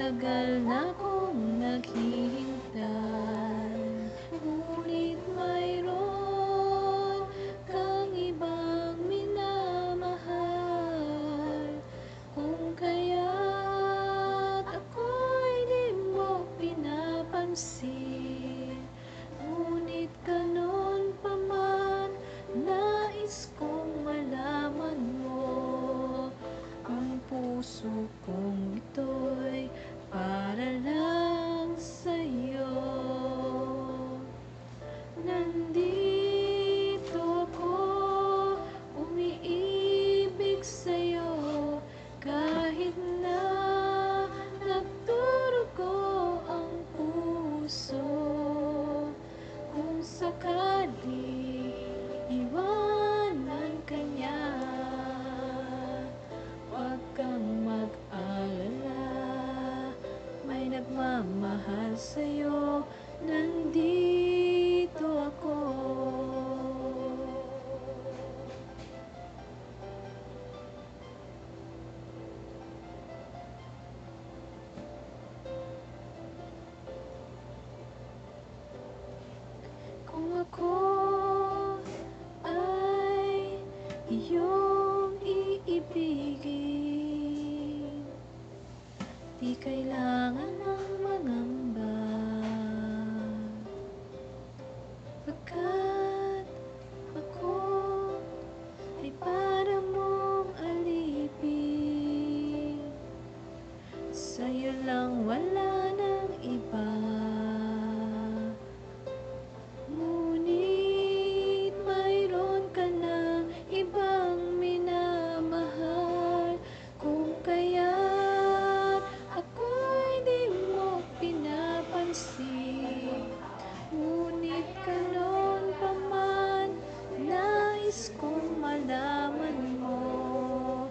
Matagal na kong naghihintay, ngunit mayroon kang ibang minamahal. Kung kaya't ako'y di mo pinapansin, ngunit ganun pa man, nais kong malaman mo, ang puso kong ito'y para lang sa'yo. Nandito ako, umiibig sa'yo, kahit na nagdurugo ang puso. Kung sakali iwanan ka niya, huwag kang mag-alala, may nagmamahal sa'yo, nandito ako. Kung ako ay iyong iibigin, di kailangan ng mangamba, pagkat ako ay para mong alipin. Sa'yo lang, wala nang iba, ngunit mayroon ka ng ibang minamahal. Kung kaya't ako'y di mo pinapansin, ngunit ganun pa man, nais kong malaman mo,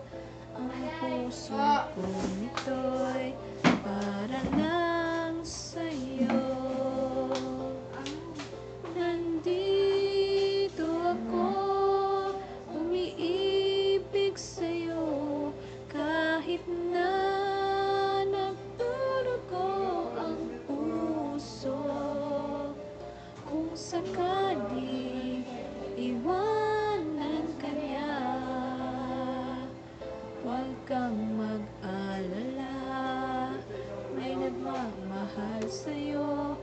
ang puso kong ito'y para lang sa'yo. Nandito ako, umiibig sa'yo, kahit na nagdurugo ang puso. Kung sakali iwanan ka niya, huwag kang mag-alala, may nagmamahal sa'yo,